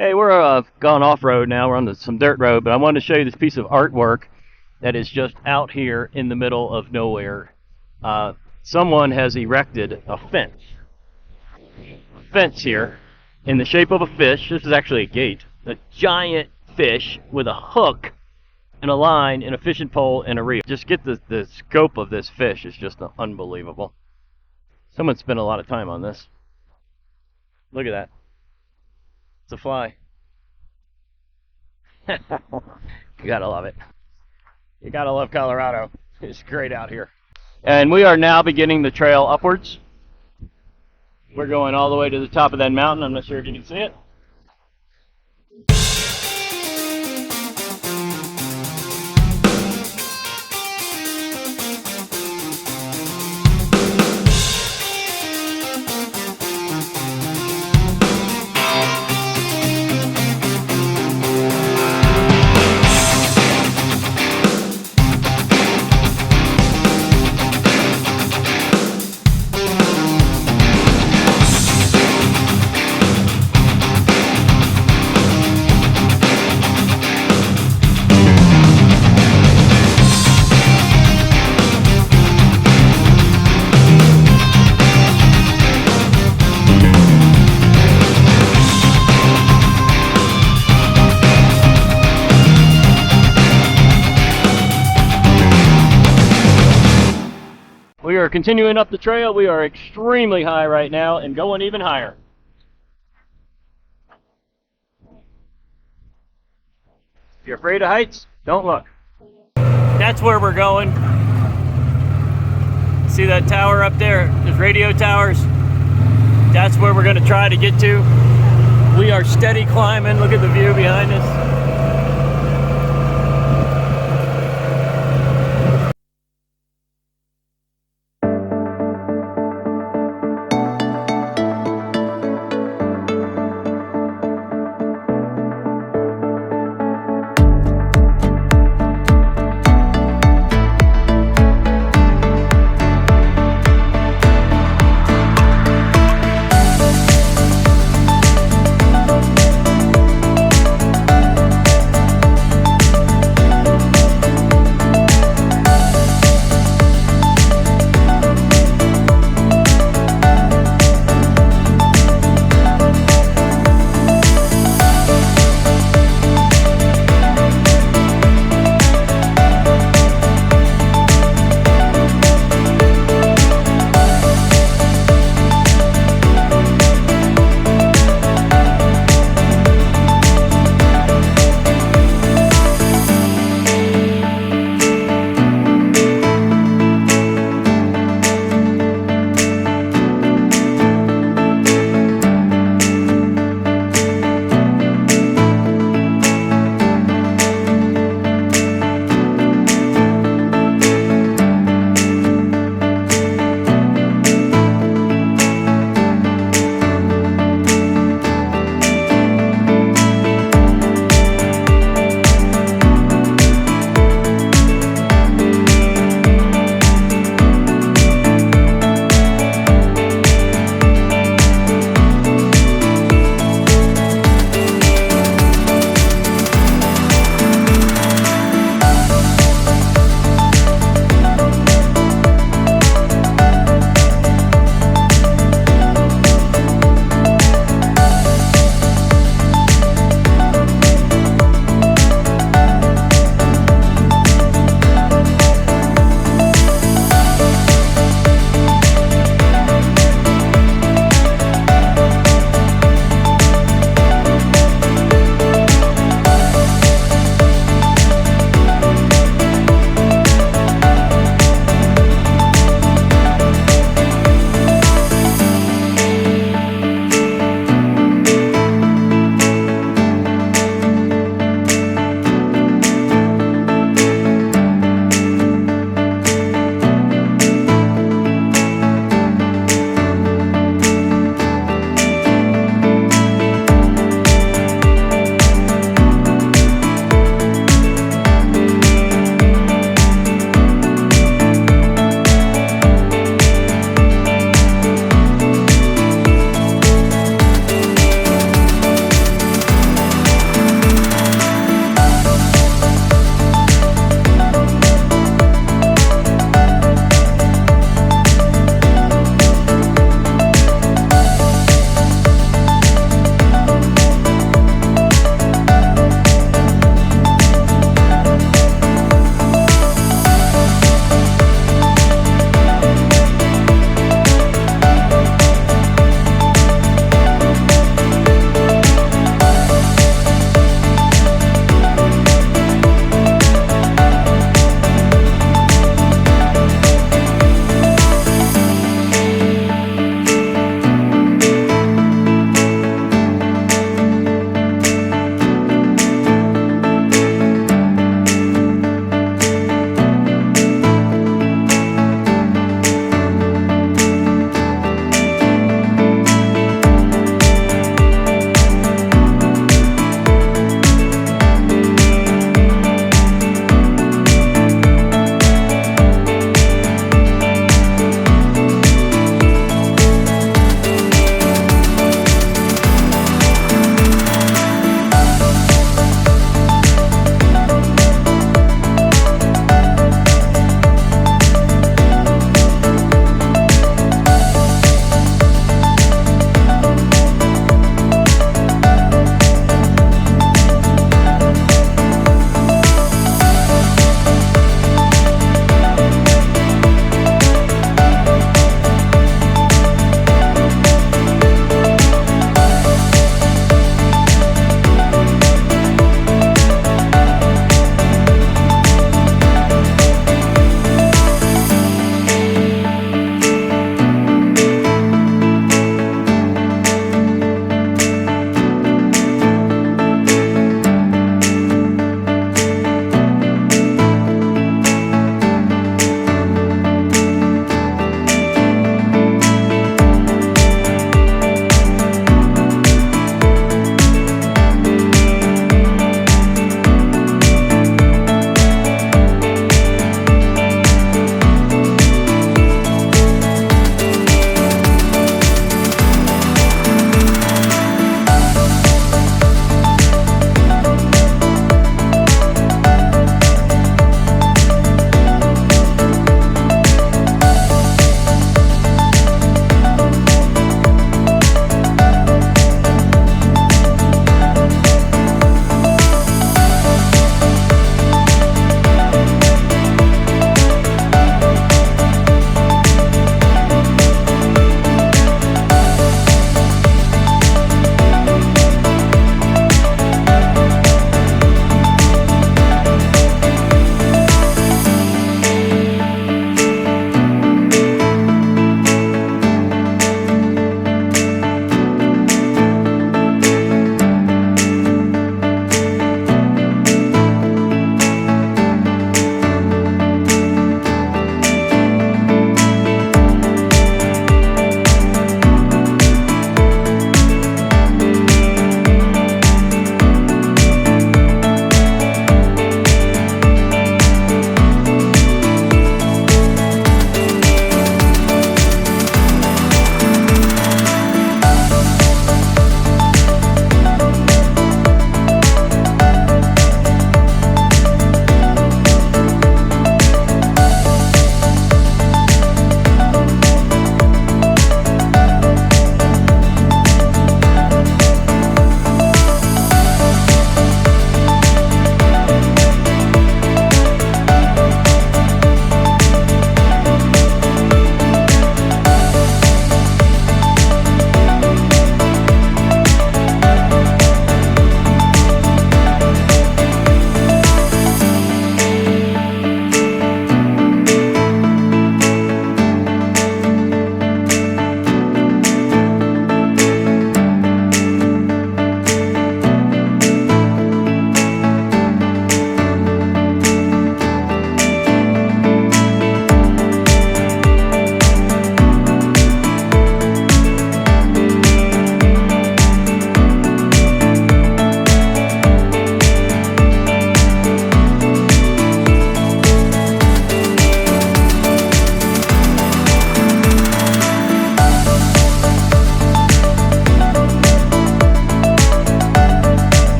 Hey, we're gone off-road now. We're on some dirt road, but I wanted to show you this piece of artwork that is just out here in the middle of nowhere. Someone has erected a fence here in the shape of a fish. This is actually a gate. A giant fish with a hook and a line and a fishing pole and a reel. Just get the scope of this fish is just unbelievable. Someone spent a lot of time on this. Look at that. It's a fly. You gotta love it. You gotta love Colorado. It's great out here. And we are now beginning the trail upwards. We're going all the way to the top of that mountain. I'm not sure if you can see it. We are continuing up the trail. We are extremely high right now and going even higher. If you're afraid of heights, don't look. That's where we're going. See that tower up there? There's radio towers. That's where we're going to try to get to. We are steady climbing. Look at the view behind us.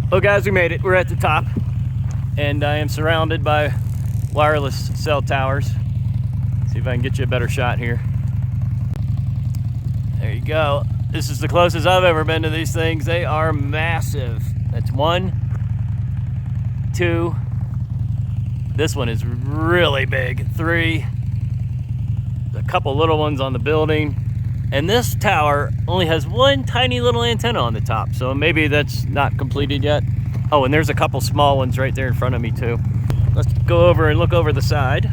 Well guys, we made it. We're at the top, and I am surrounded by wireless cell towers. See if I can get you a better shot here. There you go. This is the closest I've ever been to these things. They are massive. That's 1, 2. This one is really big. 3. A couple little ones on the building. And this tower only has one tiny little antenna on the top, so maybe that's not completed yet. Oh, and there's a couple small ones right there in front of me too. Let's go over and look over the side.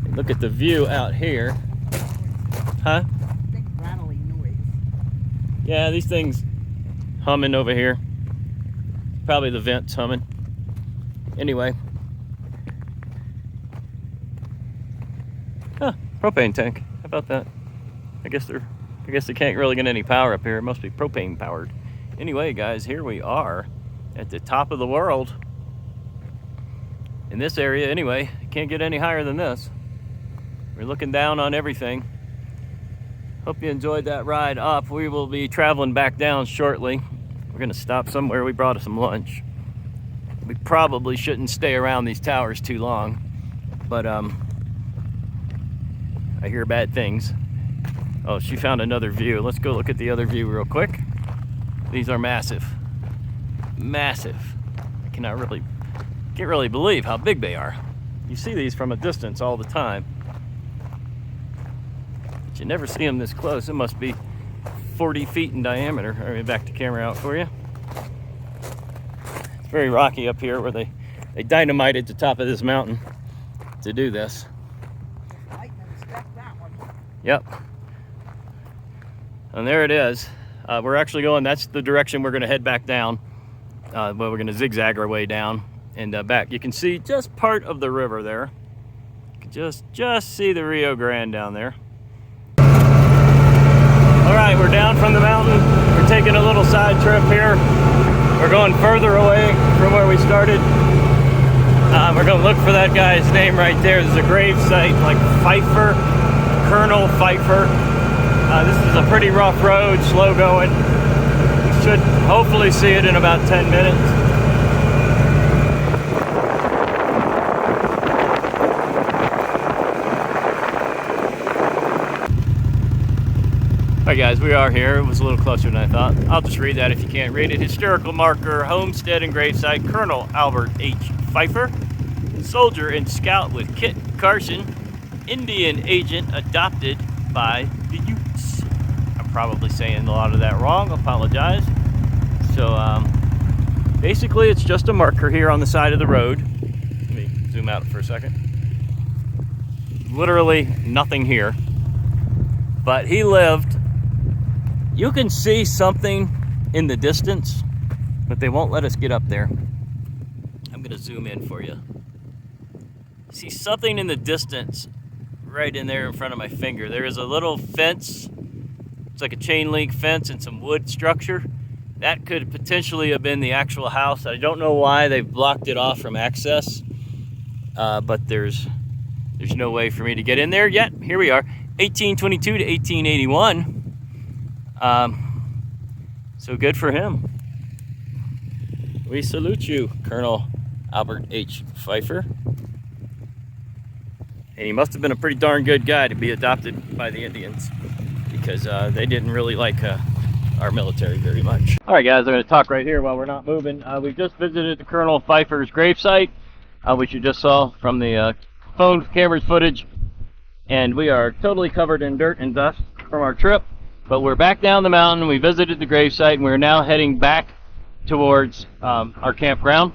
And look at the view out here. Huh? Big rattling noise. Yeah, these things humming over here. Probably the vents humming. Anyway. Huh, propane tank. How about that? I guess they can't really get any power up here. It must be propane powered. Anyway, guys, here we are at the top of the world. In this area, anyway. Can't get any higher than this. We're looking down on everything. Hope you enjoyed that ride up. We will be traveling back down shortly. We're gonna stop somewhere. We brought us some lunch. We probably shouldn't stay around these towers too long, but I hear bad things. Oh, she found another view. Let's go look at the other view real quick. These are massive. Massive. I can't really believe how big they are. You see these from a distance all the time, but you never see them this close. It must be 40 feet in diameter. All right, back the camera out for you. It's very rocky up here where they dynamited the top of this mountain to do this. Yep. And there it is. We're actually going, that's the direction we're going to head back down. Well, we're going to zigzag our way down and back. You can see just part of the river there. You can just see the Rio Grande down there. All right, we're down from the mountain. We're taking a little side trip here. We're going further away from where we started. We're going to look for that guy's name right there. There's a grave site, like Pfeiffer. Colonel Pfeiffer. This is a pretty rough road, slow going. We should hopefully see it in about 10 minutes. Alright guys, we are here. It was a little closer than I thought. I'll just read that if you can't read it. Historical marker, homestead and gravesite, Colonel Albert H. Pfeiffer, soldier and scout with Kit Carson, Indian agent adopted by the Utes. I'm probably saying a lot of that wrong, apologize. So basically it's just a marker here on the side of the road. Let me zoom out for a second. Literally nothing here. But he lived, you can see something in the distance, but they won't let us get up there. I'm gonna zoom in for you. See something in the distance right in there in front of my finger. There is a little fence. It's like a chain link fence and some wood structure. That could potentially have been the actual house. I don't know why they've blocked it off from access, but there's no way for me to get in there yet. Here we are, 1822 to 1881. So good for him. We salute you, Colonel Albert H. Pfeiffer. And he must have been a pretty darn good guy to be adopted by the Indians, because they didn't really like our military very much. All right, guys, I'm going to talk right here while we're not moving. We just visited the Colonel Pfeiffer's gravesite, which you just saw from the phone camera's footage. And we are totally covered in dirt and dust from our trip. But we're back down the mountain. We visited the gravesite, and we're now heading back towards our campground.